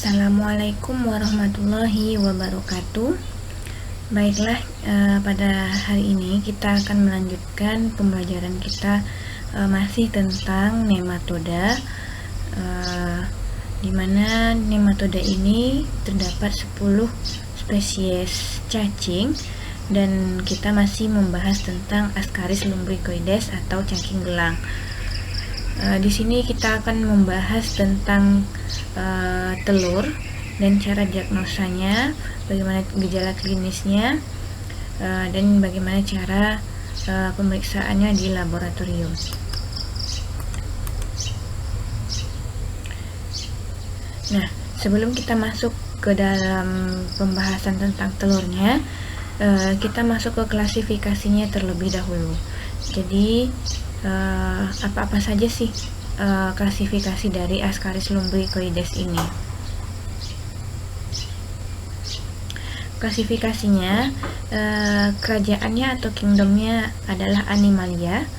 Assalamualaikum warahmatullahi wabarakatuh. Baiklah, pada hari ini kita akan melanjutkan pembelajaran kita masih tentang nematoda, di mana nematoda ini terdapat 10 spesies cacing, dan kita masih membahas tentang Ascaris lumbricoides atau cacing gelang. Di sini kita akan membahas tentang telur dan cara diagnosanya, bagaimana gejala klinisnya, dan bagaimana cara pemeriksaannya di laboratorium. Nah, sebelum kita masuk ke dalam pembahasan tentang telurnya, kita masuk ke klasifikasinya terlebih dahulu. Jadi apa-apa saja sih klasifikasi dari Ascaris lumbricoides ini? Klasifikasinya, kerajaannya atau kingdomnya adalah Animalia,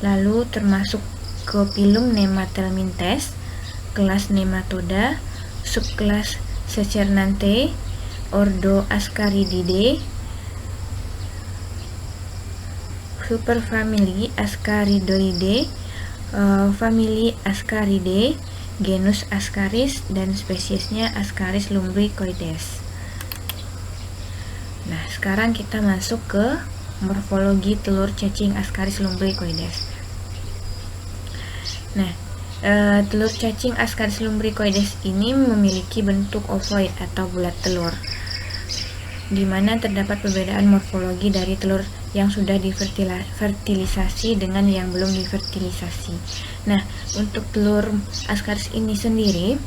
lalu termasuk ke phylum Nemathelminthes, kelas Nematoda, subkelas Secernanthae, ordo Ascarididae, superfamili Ascaridoideae, famili Ascaridae, genus Ascaris, dan spesiesnya Ascaris lumbricoides. Nah, sekarang kita masuk ke morfologi telur cacing Ascaris lumbricoides. Nah, telur cacing Ascaris lumbricoides ini memiliki bentuk ovoid atau bulat telur, di mana terdapat perbedaan morfologi dari telur yang sudah difertilisasi dengan yang belum difertilisasi. Nah, untuk telur Ascaris ini sendiri,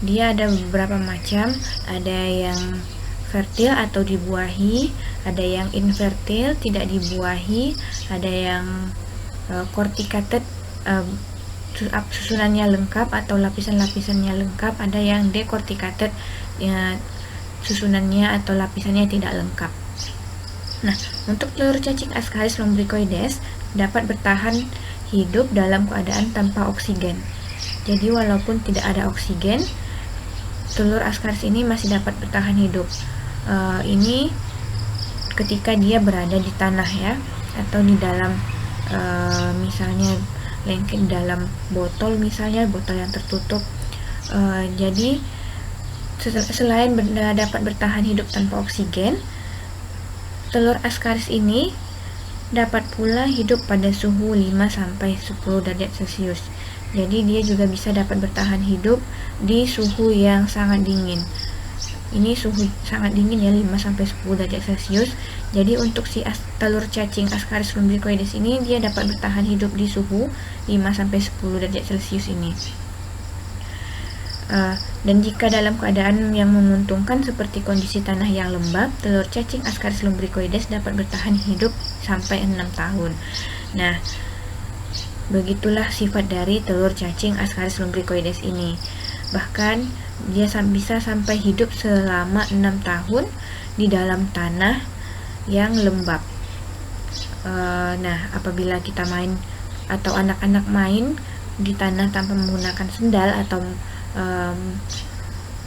dia ada beberapa macam. Ada yang fertil atau dibuahi, ada yang infertil tidak dibuahi, ada yang corticated, susunannya lengkap atau lapisan-lapisannya lengkap, ada yang decorticated, susunannya atau lapisannya tidak lengkap. Nah, untuk telur cacing Ascaris lumbricoides dapat bertahan hidup dalam keadaan tanpa oksigen. Jadi walaupun tidak ada oksigen, telur Ascaris ini masih dapat bertahan hidup. Ini ketika dia berada di tanah ya, atau di dalam misalnya lengket dalam botol, misalnya botol yang tertutup. Jadi selain dapat bertahan hidup tanpa oksigen, telur Ascaris ini dapat pula hidup pada suhu 5-10 derajat Celcius. Jadi dia juga bisa dapat bertahan hidup di suhu yang sangat dingin. Ini suhu sangat dingin ya, 5-10 derajat Celcius. Jadi untuk si telur cacing Ascaris lumbricoides ini dia dapat bertahan hidup di suhu 5-10 derajat Celcius ini. Dan jika dalam keadaan yang menguntungkan seperti kondisi tanah yang lembab, telur cacing Ascaris lumbricoides dapat bertahan hidup sampai 6 tahun. Nah, begitulah sifat dari telur cacing Ascaris lumbricoides ini. Bahkan dia bisa sampai hidup selama 6 tahun di dalam tanah yang lembab. Nah, apabila kita main atau anak-anak main di tanah tanpa menggunakan sendal atau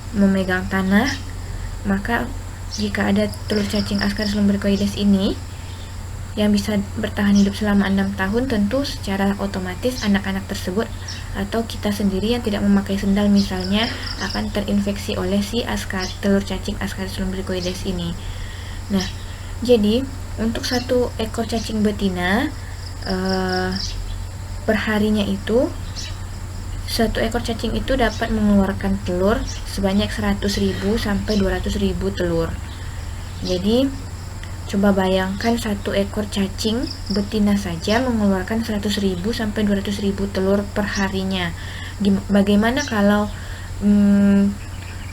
memegang tanah, maka jika ada telur cacing Ascaris lumbricoides ini yang bisa bertahan hidup selama 6 tahun, tentu secara otomatis anak-anak tersebut atau kita sendiri yang tidak memakai sendal misalnya akan terinfeksi oleh si telur cacing Ascaris lumbricoides ini. Nah, jadi untuk satu ekor cacing betina perharinya itu, satu ekor cacing itu dapat mengeluarkan telur sebanyak 100.000 sampai 200.000 telur. Jadi coba bayangkan satu ekor cacing betina saja mengeluarkan 100.000 sampai 200.000 telur per harinya. Bagaimana kalau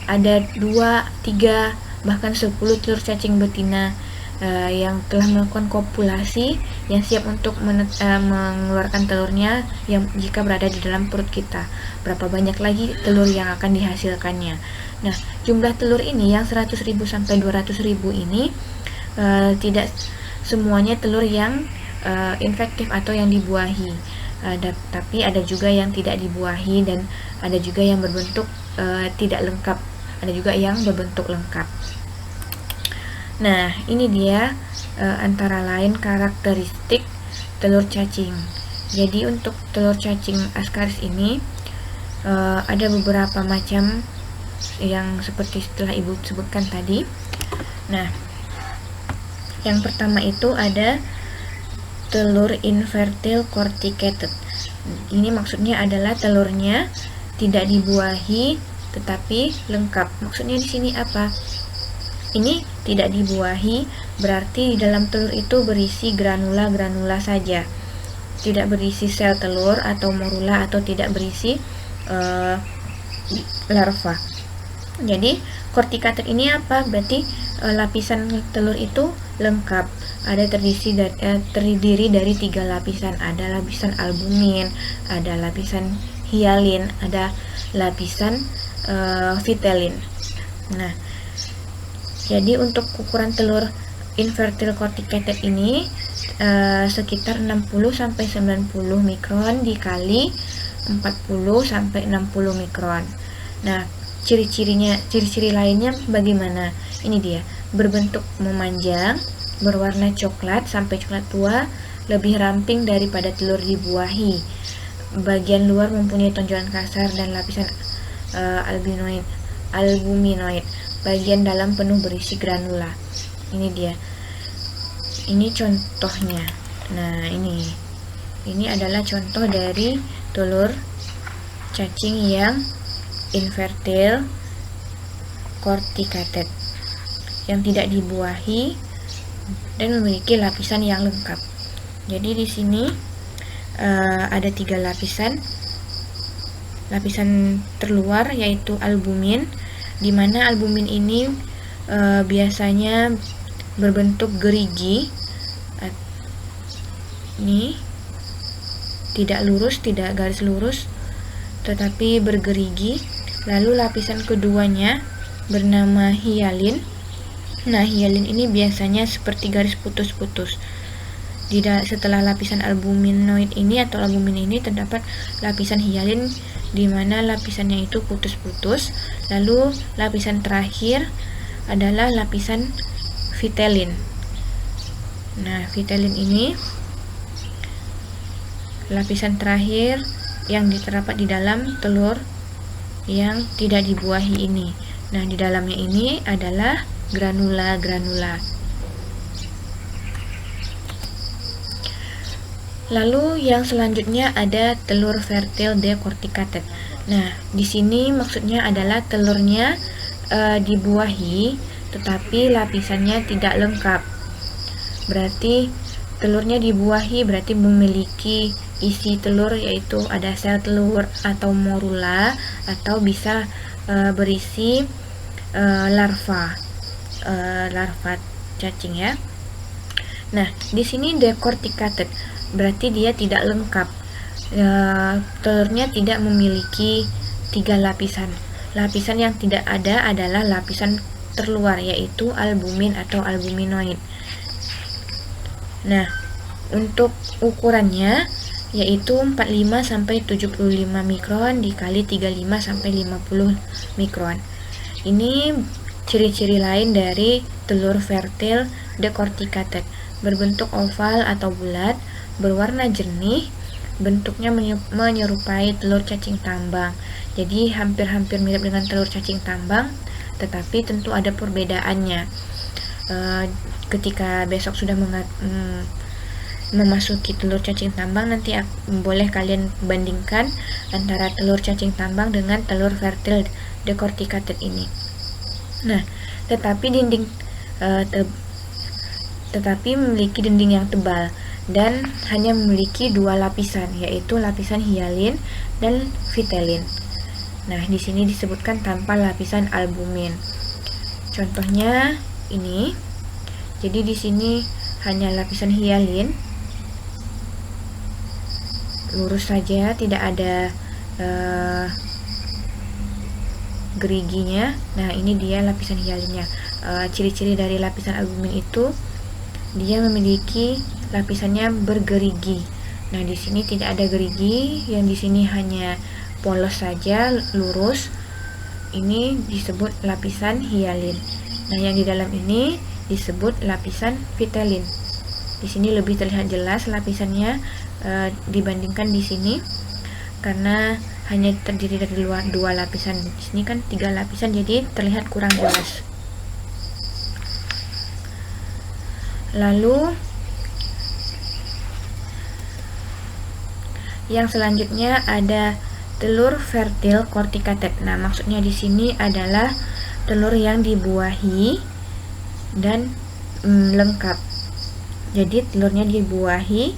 ada 2, 3, bahkan 10 telur cacing betina yang telah melakukan kopulasi, yang siap untuk mengeluarkan telurnya yang jika berada di dalam perut kita. Berapa banyak lagi telur yang akan dihasilkannya. Nah, jumlah telur ini yang 100.000 sampai 200.000 ini tidak semuanya telur yang infektif atau yang dibuahi. Tapi ada juga yang tidak dibuahi dan ada juga yang berbentuk tidak lengkap, ada juga yang berbentuk lengkap. Nah, ini dia antara lain karakteristik telur cacing. Jadi untuk telur cacing Ascaris ini ada beberapa macam yang seperti setelah Ibu sebutkan tadi. Nah, yang pertama itu ada telur infertile corticated. Ini maksudnya adalah telurnya tidak dibuahi tetapi lengkap. Maksudnya di sini apa? Ini tidak dibuahi berarti di dalam telur itu berisi granula-granula saja. Tidak berisi sel telur atau morula, atau tidak berisi larva. Jadi corticated ini apa? Berarti lapisan telur itu lengkap. Ada terdiri dari 3 lapisan. Ada lapisan albumin, ada lapisan hialin, ada lapisan vitelin. Nah, jadi untuk ukuran telur infertile corticated ini sekitar 60-90 mikron dikali 40-60 mikron. Nah, ciri-ciri lainnya bagaimana? Ini dia, berbentuk memanjang, berwarna coklat sampai coklat tua, lebih ramping daripada telur dibuahi. Bagian luar mempunyai tonjolan kasar dan lapisan albuminoid. Bagian dalam penuh berisi granula. Ini dia. Ini contohnya. Nah, ini adalah contoh dari telur cacing yang infertile corticated, yang tidak dibuahi dan memiliki lapisan yang lengkap. Jadi di sini ada 3 lapisan. Lapisan terluar yaitu albumin, di mana albumin ini biasanya berbentuk gerigi. Ini tidak lurus, tidak garis lurus, tetapi bergerigi. Lalu lapisan keduanya bernama hialin. Nah, hialin ini biasanya seperti garis putus-putus. Setelah lapisan albuminoid ini atau albumin ini terdapat lapisan hialin, di mana lapisannya itu putus-putus. Lalu lapisan terakhir adalah lapisan vitelin. Nah, vitelin ini lapisan terakhir yang terdapat di dalam telur yang tidak dibuahi ini. Nah, di dalamnya ini adalah granula-granula. Lalu yang selanjutnya ada telur fertile decorticated. Nah, di sini maksudnya adalah telurnya dibuahi tetapi lapisannya tidak lengkap. Berarti telurnya dibuahi berarti memiliki isi telur, yaitu ada sel telur atau morula, atau bisa berisi larva cacing ya. Nah, di sini decorticated berarti dia tidak lengkap. Telurnya tidak memiliki 3 lapisan. Lapisan yang tidak ada adalah lapisan terluar, yaitu albumin atau albuminoid. Nah, untuk ukurannya yaitu 45-75 mikron dikali 35-50 mikron. Ini ciri-ciri lain dari telur fertile decorticated. Berbentuk oval atau bulat, berwarna jernih, bentuknya menyerupai telur cacing tambang. Jadi hampir-hampir mirip dengan telur cacing tambang, tetapi tentu ada perbedaannya. Ketika besok sudah memasuki telur cacing tambang, nanti boleh kalian bandingkan antara telur cacing tambang dengan telur fertile decorticated ini. Nah, tetapi memiliki dinding yang tebal dan hanya memiliki 2 lapisan, yaitu lapisan hialin dan vitelin. Nah, di sini disebutkan tanpa lapisan albumin. Contohnya ini. Jadi di sini hanya lapisan hialin, lurus saja, tidak ada geriginya. Nah, ini dia lapisan hialinnya. Ciri-ciri dari lapisan albumin itu dia memiliki lapisannya bergerigi. Nah, di sini tidak ada gerigi, yang di sini hanya polos saja, lurus, ini disebut lapisan hialin. Nah, yang di dalam ini disebut lapisan vitelin. Di sini lebih terlihat jelas lapisannya dibandingkan di sini, karena hanya terdiri dari dua lapisan. Di sini kan 3 lapisan, jadi terlihat kurang jelas. Lalu yang selanjutnya ada telur fertil corticated. Nah, maksudnya di sini adalah telur yang dibuahi dan lengkap. Jadi telurnya dibuahi,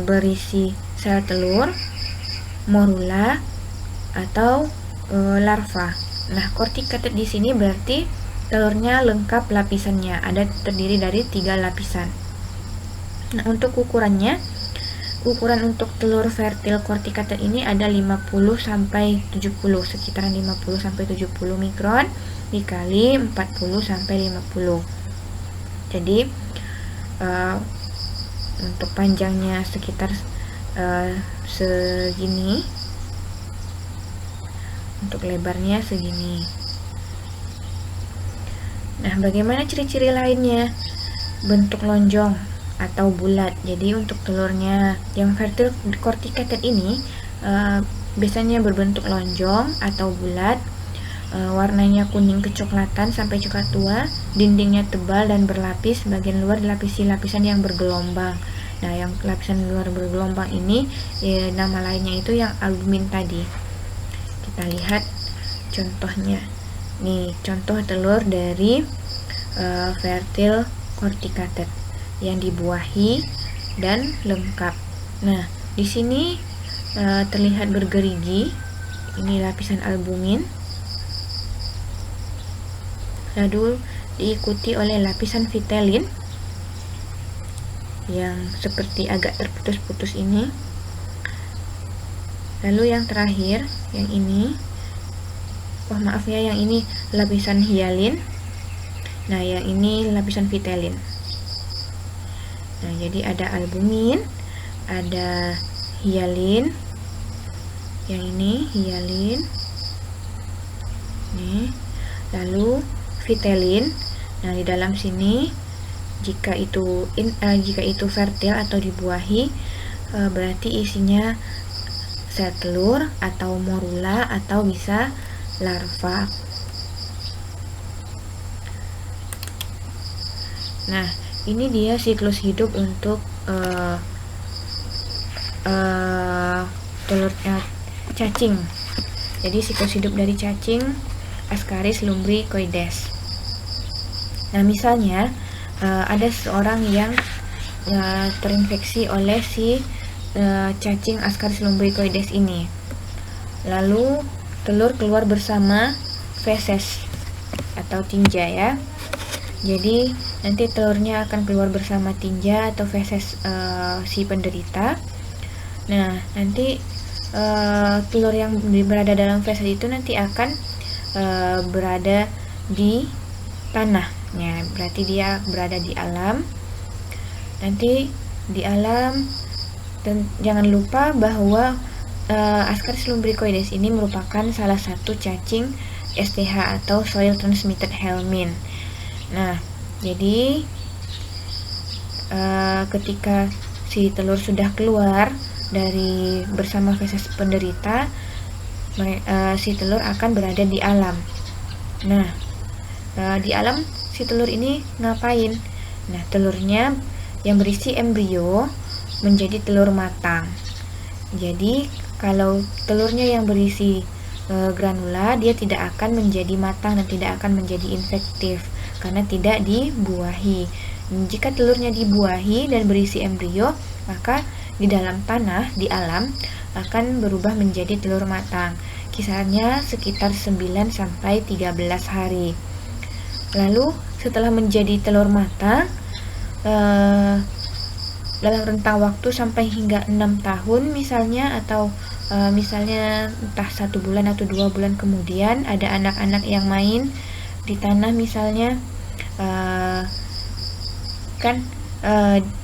berisi sel telur, morula atau larva. Nah, corticated di sini berarti telurnya lengkap lapisannya, ada terdiri dari 3 lapisan. Nah, untuk ukuran untuk telur fertil corticated ini ada 50 sampai 70, sekitaran 50 sampai 70 mikron dikali 40 sampai 50. Jadi untuk panjangnya sekitar segini, untuk lebarnya segini. Nah, bagaimana ciri-ciri lainnya? Bentuk lonjong atau bulat. Jadi untuk telurnya yang fertil corticated ini biasanya berbentuk lonjong atau bulat, warnanya kuning kecoklatan sampai coklat tua, dindingnya tebal dan berlapis, bagian luar dilapisi lapisan yang bergelombang. Nah, yang lapisan luar bergelombang ini nama lainnya itu yang albumin tadi. Kita lihat contohnya. Nih, contoh telur dari fertil corticated yang dibuahi dan lengkap. Nah, di sini terlihat bergerigi. Ini lapisan albumin. Lalu diikuti oleh lapisan vitelin yang seperti agak terputus-putus ini. Lalu yang terakhir, yang ini, yang ini lapisan hialin. Nah, yang ini lapisan vitelin. Nah, jadi ada albumin, ada hialin, yang ini hialin, nih, lalu vitelin. Nah, di dalam sini jika itu fertil atau dibuahi, berarti isinya sel telur atau morula atau bisa larva. Nah, ini dia siklus hidup untuk telur cacing. Jadi siklus hidup dari cacing Ascaris lumbricoides. Nah, misalnya ada seorang yang terinfeksi oleh si cacing Ascaris lumbricoides ini. Lalu telur keluar bersama feses atau tinja ya. Jadi nanti telurnya akan keluar bersama tinja atau feses si penderita. Nah, nanti telur yang berada dalam feses itu nanti akan berada di tanah. Ya, berarti dia berada di alam. Nanti di alam, dan jangan lupa bahwa Ascaris lumbricoides ini merupakan salah satu cacing STH atau soil transmitted helminth. Nah, jadi ketika si telur sudah keluar dari bersama feses penderita, si telur akan berada di alam. Nah, di alam si telur ini ngapain? Nah, telurnya yang berisi embrio menjadi telur matang. Jadi kalau telurnya yang berisi granula, dia tidak akan menjadi matang dan tidak akan menjadi infektif karena tidak dibuahi. Jika telurnya dibuahi dan berisi embrio, maka di dalam tanah, di alam, akan berubah menjadi telur matang. Kisarannya sekitar 9 sampai 13 hari. Lalu setelah menjadi telur matang, dalam rentang waktu sampai hingga 6 tahun misalnya, atau misalnya entah 1 bulan atau 2 bulan kemudian ada anak-anak yang main di tanah misalnya,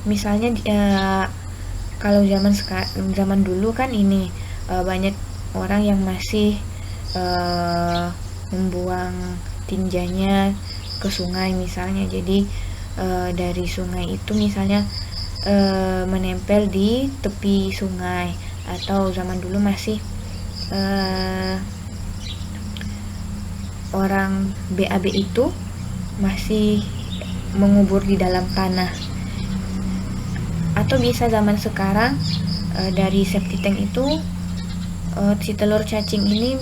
misalnya kalau zaman dulu kan ini banyak orang yang masih membuang tinjanya ke sungai misalnya. Jadi dari sungai itu misalnya menempel di tepi sungai, atau zaman dulu masih orang BAB itu masih mengubur di dalam tanah. Atau bisa zaman sekarang dari septic tank itu si telur cacing ini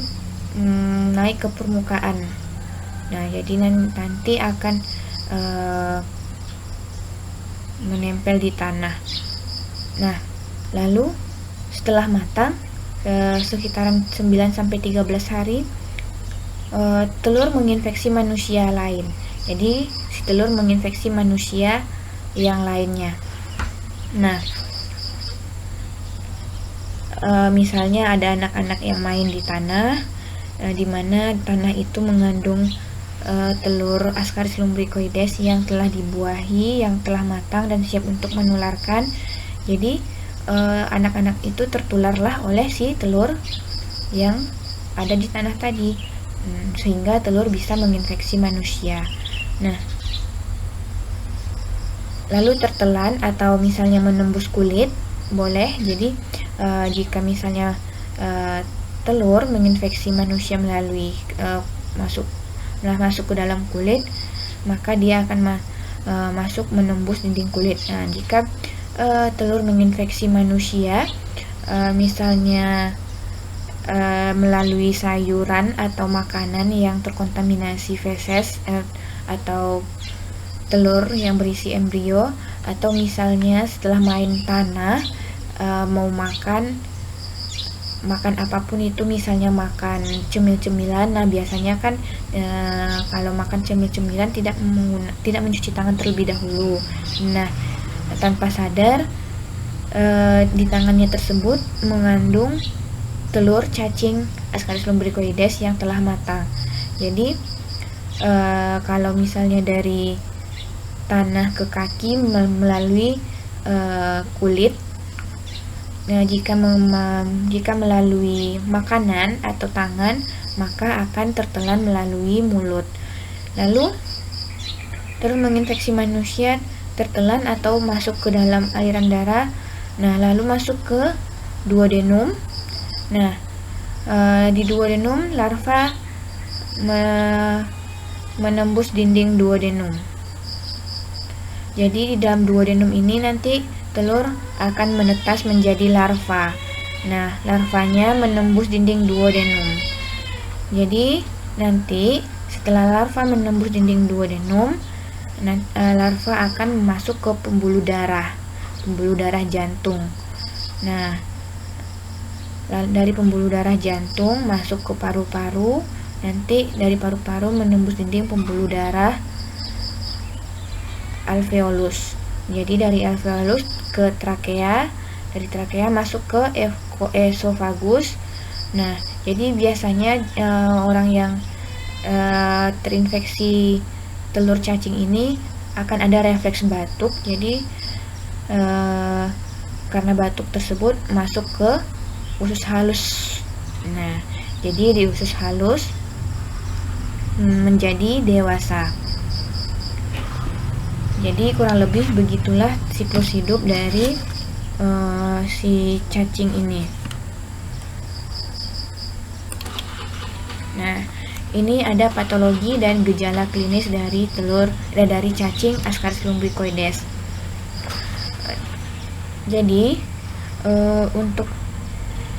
naik ke permukaan. Nah, jadi nanti akan menempel di tanah. Nah, lalu setelah matang sekitaran 9-13 hari, telur menginfeksi manusia lain. Jadi si telur menginfeksi manusia yang lainnya. Nah, misalnya ada anak-anak yang main di tanah, di mana tanah itu mengandung telur Ascaris lumbricoides yang telah dibuahi, yang telah matang dan siap untuk menularkan. Jadi anak-anak itu tertularlah oleh si telur yang ada di tanah tadi, sehingga telur bisa menginfeksi manusia. Nah, lalu tertelan atau misalnya menembus kulit boleh. Jadi jika misalnya telur menginfeksi manusia melalui masuk ke dalam kulit, maka dia akan masuk menembus dinding kulit. Nah, jika telur menginfeksi manusia misalnya melalui sayuran atau makanan yang terkontaminasi feses atau telur yang berisi embrio, atau misalnya setelah main tanah mau makan apapun itu, misalnya makan cemil-cemilan. Nah, biasanya kan kalau makan cemil-cemilan tidak mencuci tangan terlebih dahulu. Nah, tanpa sadar di tangannya tersebut mengandung telur cacing Ascaris lumbricoides yang telah matang. Jadi kalau misalnya dari tanah ke kaki melalui kulit, jika melalui makanan atau tangan, maka akan tertelan melalui mulut. Lalu telur menginfeksi manusia tertelan atau masuk ke dalam aliran darah. Nah, lalu masuk ke duodenum. Nah, di duodenum larva menembus dinding duodenum. Jadi di dalam duodenum ini nanti telur akan menetas menjadi larva. Nah, larvanya menembus dinding duodenum. Jadi nanti setelah larva menembus dinding duodenum, larva akan masuk ke pembuluh darah jantung. Nah, dari pembuluh darah jantung masuk ke paru-paru, nanti dari paru-paru menembus dinding pembuluh darah alveolus. Jadi dari alveolus ke trakea, dari trakea masuk ke esofagus. Nah, jadi biasanya orang yang terinfeksi telur cacing ini akan ada refleks batuk. Jadi karena batuk tersebut masuk ke usus halus. Nah, jadi di usus halus menjadi dewasa. Jadi kurang lebih begitulah siklus hidup dari si cacing ini. Nah, ini ada patologi dan gejala klinis dari dari cacing Ascaris lumbricoides. Jadi untuk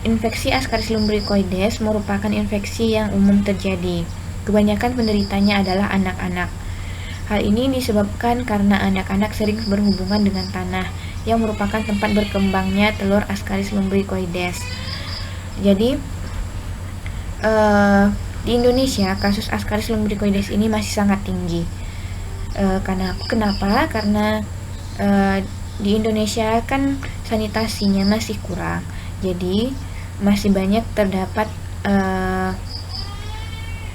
infeksi Ascaris lumbricoides merupakan infeksi yang umum terjadi. Kebanyakan penderitanya adalah anak-anak. Hal ini disebabkan karena anak-anak sering berhubungan dengan tanah yang merupakan tempat berkembangnya telur Ascaris lumbricoides. Jadi di Indonesia kasus Ascaris lumbricoides ini masih sangat tinggi. Kenapa? Karena di Indonesia kan sanitasinya masih kurang. Jadi masih banyak terdapat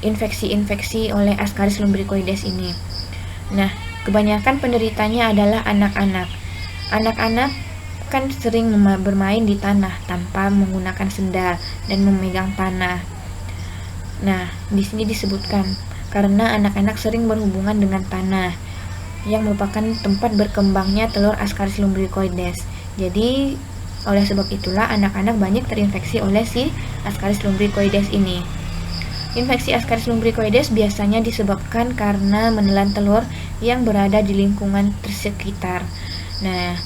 infeksi-infeksi oleh Ascaris lumbricoides ini. Nah, kebanyakan penderitanya adalah anak-anak. Anak-anak kan sering bermain di tanah tanpa menggunakan sendal dan memegang tanah. Nah, di sini disebutkan karena anak-anak sering berhubungan dengan tanah yang merupakan tempat berkembangnya telur Ascaris lumbricoides. Jadi oleh sebab itulah anak-anak banyak terinfeksi oleh si Ascaris lumbricoides ini. Infeksi Ascaris lumbricoides biasanya disebabkan karena menelan telur yang berada di lingkungan sekitar. Nah,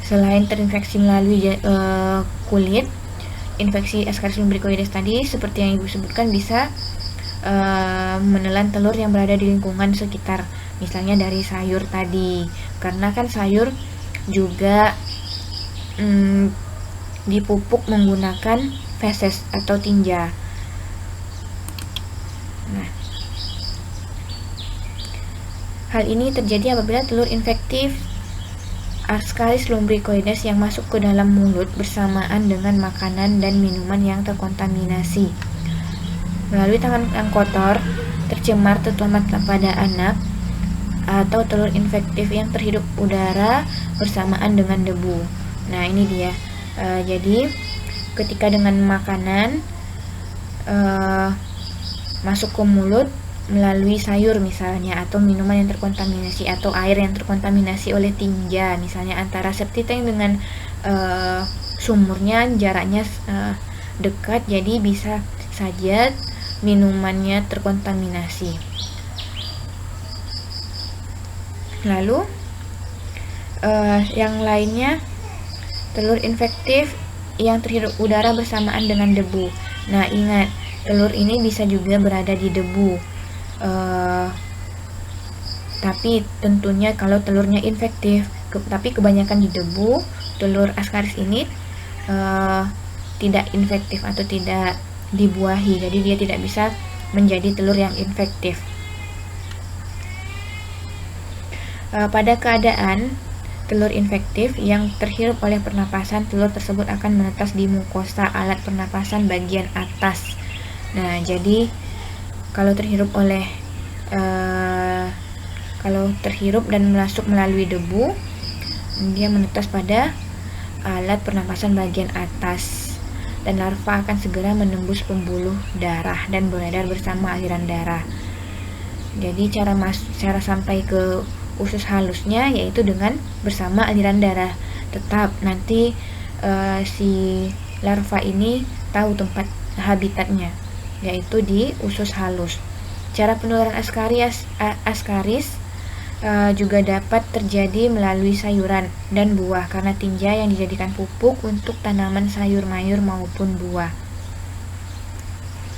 selain terinfeksi melalui kulit, infeksi Ascaris lumbricoides tadi seperti yang Ibu sebutkan bisa menelan telur yang berada di lingkungan sekitar, misalnya dari sayur tadi, karena kan sayur juga dipupuk menggunakan feses atau tinja. Nah, hal ini terjadi apabila telur infektif Ascaris lumbricoides yang masuk ke dalam mulut bersamaan dengan makanan dan minuman yang terkontaminasi melalui tangan yang kotor, tercemar, terutama pada anak, atau telur infektif yang terhirup udara bersamaan dengan debu. Nah, ini dia. Jadi ketika dengan makanan masuk ke mulut melalui sayur misalnya, atau minuman yang terkontaminasi, atau air yang terkontaminasi oleh tinja, misalnya antara septic tank dengan sumurnya jaraknya dekat, jadi bisa saja minumannya terkontaminasi. Lalu yang lainnya, telur infektif yang terhirup udara bersamaan dengan debu. Nah, ingat, telur ini bisa juga berada di debu, tapi tentunya kalau telurnya infektif, tapi kebanyakan di debu, telur Ascaris ini tidak infektif atau tidak dibuahi, jadi dia tidak bisa menjadi telur yang infektif. Pada keadaan telur infektif yang terhirup oleh pernapasan, telur tersebut akan menetas di mukosa alat pernapasan bagian atas. Nah, jadi kalau terhirup dan masuk melalui debu, dia menetas pada alat pernapasan bagian atas, dan larva akan segera menembus pembuluh darah dan beredar bersama aliran darah. Jadi cara sampai ke usus halusnya yaitu dengan bersama aliran darah. Tetap nanti si larva ini tahu tempat habitatnya, yaitu di usus halus. Cara penularan Ascaris juga dapat terjadi melalui sayuran dan buah karena tinja yang dijadikan pupuk untuk tanaman sayur mayur maupun buah.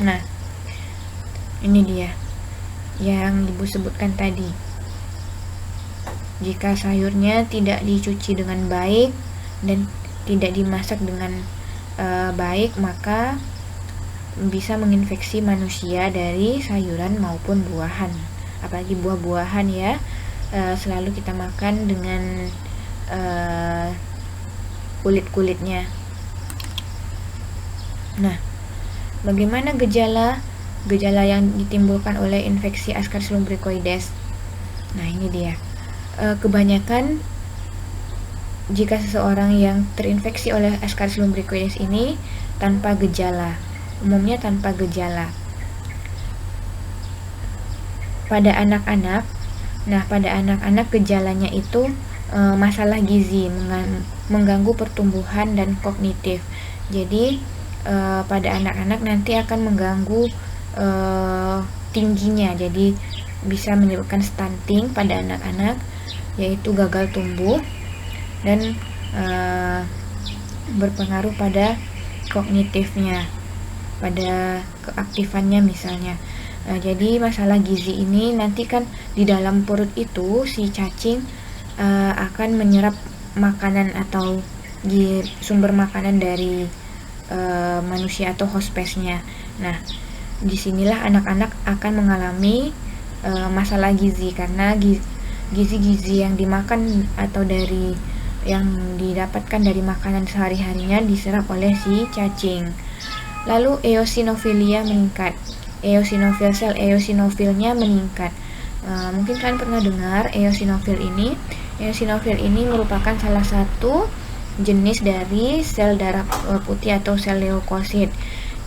Nah, ini dia yang Ibu sebutkan tadi. Jika sayurnya tidak dicuci dengan baik dan tidak dimasak dengan baik, maka bisa menginfeksi manusia dari sayuran maupun buahan. Apalagi buah-buahan ya, selalu kita makan dengan kulit-kulitnya. Nah, bagaimana gejala yang ditimbulkan oleh infeksi Ascaris lumbricoides? Nah, ini dia. Kebanyakan jika seseorang yang terinfeksi oleh Ascaris lumbricoides ini tanpa gejala, umumnya tanpa gejala. Pada anak-anak, gejalanya itu masalah gizi, mengganggu pertumbuhan dan kognitif. Jadi pada anak-anak nanti akan mengganggu tingginya, jadi bisa menyebabkan stunting pada anak-anak, yaitu gagal tumbuh, dan berpengaruh pada kognitifnya, pada keaktifannya misalnya. Jadi masalah gizi ini nanti kan di dalam perut itu si cacing akan menyerap makanan atau sumber makanan dari manusia atau hospesnya. Nah, disinilah anak-anak akan mengalami masalah gizi karena gizi-gizi yang dimakan atau dari yang didapatkan dari makanan sehari-harinya diserap oleh si cacing. Lalu eosinofilia meningkat. Sel eosinofilnya meningkat. Mungkin kalian pernah dengar eosinofil ini. Eosinofil ini merupakan salah satu jenis dari sel darah putih atau sel leukosit.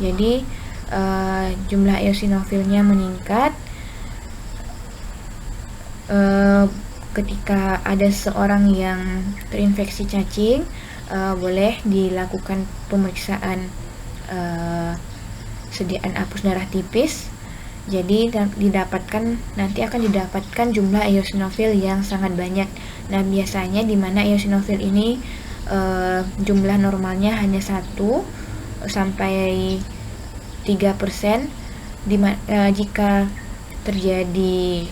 Jadi jumlah eosinofilnya meningkat ketika ada seorang yang terinfeksi cacing. Boleh dilakukan pemeriksaan sediaan apus darah tipis. Jadi nanti akan didapatkan jumlah eosinofil yang sangat banyak. Nah, biasanya di mana eosinofil ini jumlah normalnya hanya 1 sampai 3%. Jika terjadi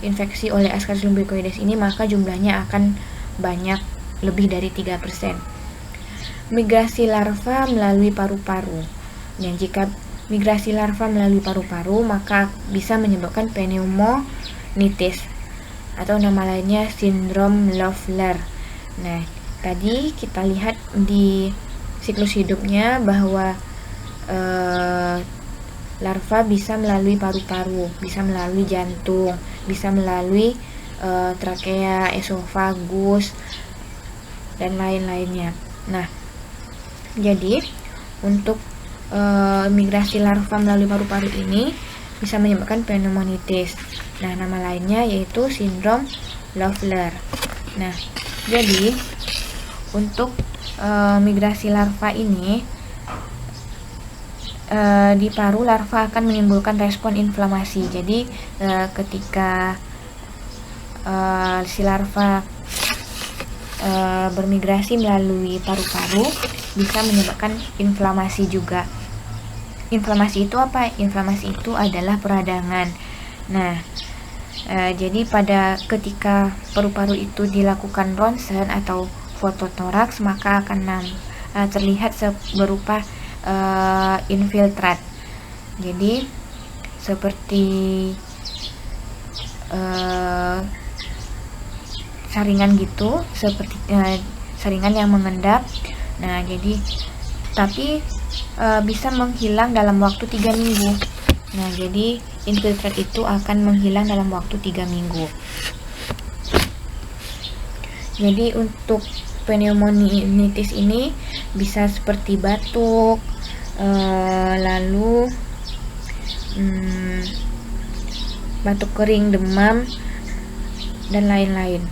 infeksi oleh Ascaris lumbricoides ini, maka jumlahnya akan banyak, lebih dari 3%. Migrasi larva melalui paru-paru. Dan jika migrasi larva melalui paru-paru, maka bisa menyebabkan pneumonitis atau nama lainnya sindrom Loeffler. Nah, tadi kita lihat di siklus hidupnya bahwa larva bisa melalui paru-paru, bisa melalui jantung, bisa melalui trakea, esofagus, dan lain-lainnya. Nah, jadi untuk migrasi larva melalui paru-paru ini bisa menyebabkan pneumonitis. Nah, nama lainnya yaitu sindrom Loeffler. Nah, jadi untuk migrasi larva ini di paru, larva akan menimbulkan respon inflamasi. Jadi ketika si larva bermigrasi melalui paru-paru, bisa menyebabkan inflamasi juga. Inflamasi itu apa? Inflamasi itu adalah peradangan. Nah, jadi ketika paru-paru itu dilakukan ronsen atau fototoraks, maka akan terlihat berupa infiltrat. Jadi seperti saringan gitu, seperti saringan yang mengendap. Nah, jadi tapi bisa menghilang dalam waktu 3 minggu. Nah, jadi infiltrat itu akan menghilang dalam waktu 3 minggu. Jadi untuk pneumonitis ini bisa seperti batuk, lalu batuk kering, demam, dan lain-lain.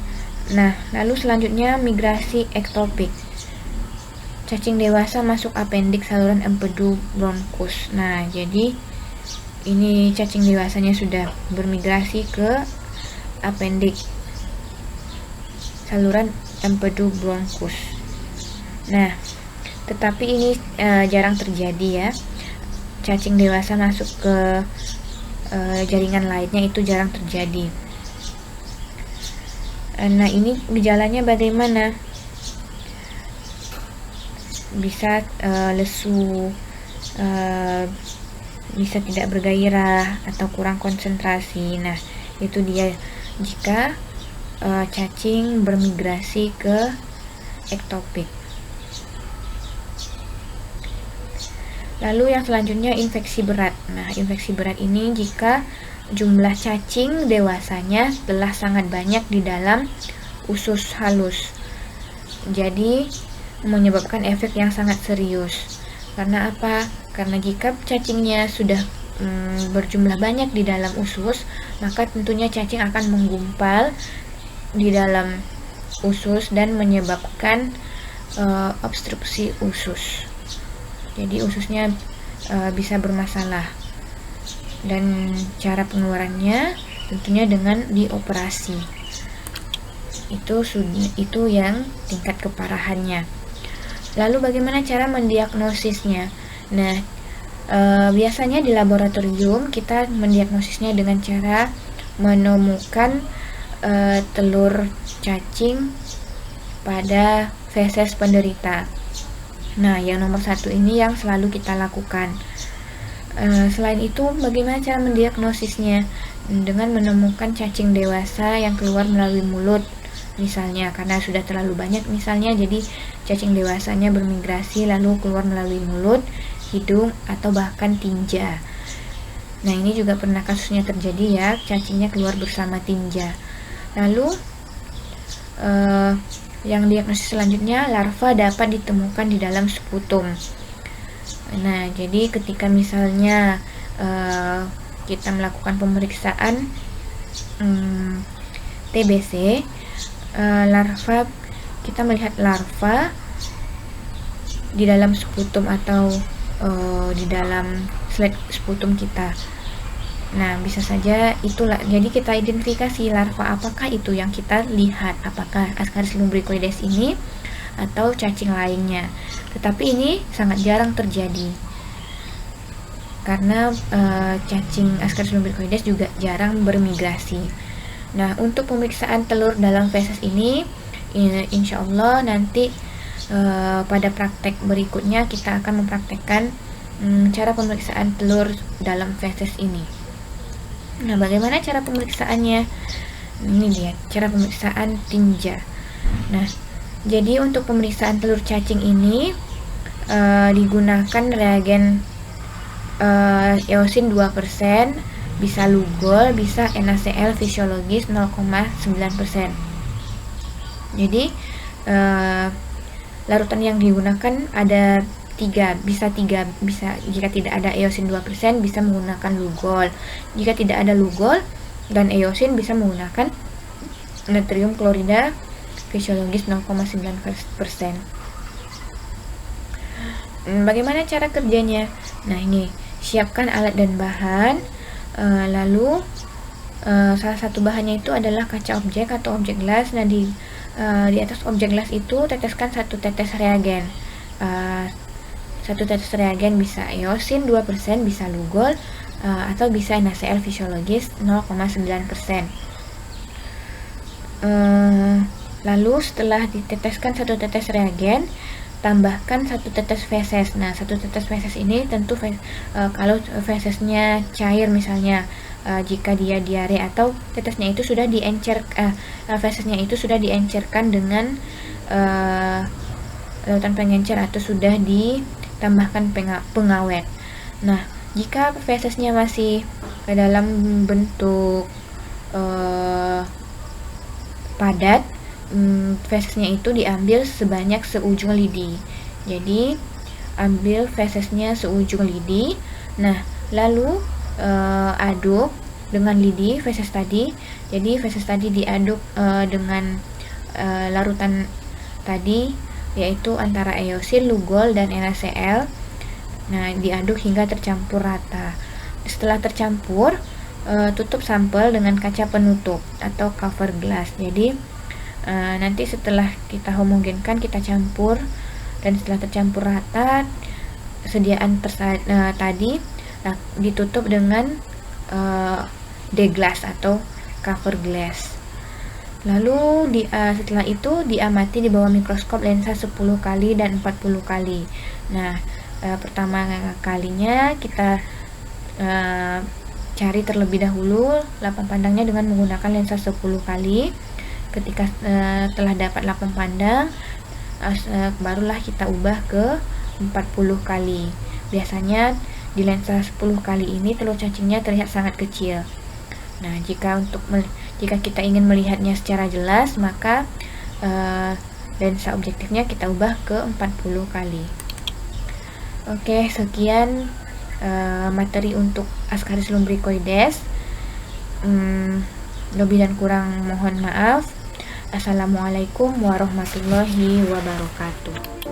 Nah, lalu selanjutnya migrasi ektopik. Cacing dewasa masuk apendik saluran empedu bronkus. Nah, jadi ini cacing dewasanya sudah bermigrasi ke apendik saluran empedu bronkus. Nah, tetapi ini jarang terjadi ya. Cacing dewasa masuk ke jaringan lainnya itu jarang terjadi. Nah, ini gejalanya bagaimana? Bisa lesu, bisa tidak bergairah atau kurang konsentrasi. Nah, itu dia jika cacing bermigrasi ke ektopik. Lalu yang selanjutnya infeksi berat. Nah, infeksi berat ini jika jumlah cacing dewasanya telah sangat banyak di dalam usus halus. Jadi menyebabkan efek yang sangat serius. Karena apa? Karena jika cacingnya sudah berjumlah banyak di dalam usus, maka tentunya cacing akan menggumpal di dalam usus dan menyebabkan obstruksi usus. Jadi ususnya bisa bermasalah. Dan cara pengeluarannya tentunya dengan dioperasi. Itu yang tingkat keparahannya. Lalu bagaimana cara mendiagnosisnya? Nah, biasanya di laboratorium kita mendiagnosisnya dengan cara menemukan telur cacing pada feses penderita. Nah, yang nomor 1 ini yang selalu kita lakukan. Selain itu, bagaimana cara mendiagnosisnya? Dengan menemukan cacing dewasa yang keluar melalui mulut, misalnya karena sudah terlalu banyak misalnya, jadi cacing dewasanya bermigrasi lalu keluar melalui mulut, hidung, atau bahkan tinja. Nah, ini juga pernah kasusnya terjadi ya, cacingnya keluar bersama tinja. Lalu Yang diagnosis selanjutnya, larva dapat ditemukan di dalam sputum. Nah, jadi ketika misalnya kita melakukan pemeriksaan TBC, larva, kita melihat larva di dalam sputum atau di dalam slide sputum kita. Nah, bisa saja itulah. Jadi kita identifikasi larva apakah itu yang kita lihat, apakah Ascaris lumbricoides ini atau cacing lainnya. Tetapi ini sangat jarang terjadi karena cacing Ascaris lumbricoides juga jarang bermigrasi. Nah, untuk pemeriksaan telur dalam feses ini, insya Allah nanti pada praktek berikutnya kita akan mempraktekkan cara pemeriksaan telur dalam feses ini. Nah, bagaimana cara pemeriksaannya? Ini dia cara pemeriksaan tinja. Nah, jadi untuk pemeriksaan telur cacing ini digunakan reagen eosin 2%, bisa Lugol, bisa NaCl fisiologis 0,9%. Jadi larutan yang digunakan ada bisa jika tidak ada eosin 2% bisa menggunakan Lugol. Jika tidak ada Lugol dan eosin bisa menggunakan natrium klorida fisiologis 0,9%. Bagaimana cara kerjanya? Nah, ini siapkan alat dan bahan, lalu salah satu bahannya itu adalah kaca objek atau objek gelas. Nah, di atas objek gelas itu teteskan 1 tetes reagen. 1 tetes reagen bisa eosin 2%, bisa Lugol, atau bisa NaCl fisiologis 0,9%. Lalu setelah diteteskan 1 tetes reagen, tambahkan 1 tetes feses. Nah, 1 tetes feses ini tentu kalau fesesnya cair misalnya, jika dia diare atau tetesnya itu sudah fesesnya itu sudah diencerkan dengan larutan pengencer atau sudah ditambahkan pengawet. Nah, jika fesesnya masih dalam bentuk padat, fesesnya itu diambil sebanyak seujung lidi. Jadi ambil fesesnya seujung lidi. Nah, lalu aduk dengan lidi feses tadi. Jadi feses tadi diaduk dengan larutan tadi, yaitu antara eosin, Lugol, dan NaCl. Nah, diaduk hingga tercampur rata. Setelah tercampur, tutup sampel dengan kaca penutup atau cover glass. Jadi nanti setelah kita homogenkan, kita campur, dan setelah tercampur rata, sediaan tadi ditutup dengan deglass atau cover glass. Lalu setelah itu diamati di bawah mikroskop lensa 10 kali dan 40 kali. Nah, pertama kalinya kita cari terlebih dahulu lapang pandangnya dengan menggunakan lensa 10 kali. Ketika telah dapat lapang pandang, barulah kita ubah ke 40 kali. Biasanya di lensa 10 kali ini telur cacingnya terlihat sangat kecil. Nah, jika kita ingin melihatnya secara jelas, maka lensa objektifnya kita ubah ke 40 kali. Oke, sekian materi untuk Ascaris lumbricoides. Lebih dan kurang mohon maaf. Assalamualaikum warahmatullahi wabarakatuh.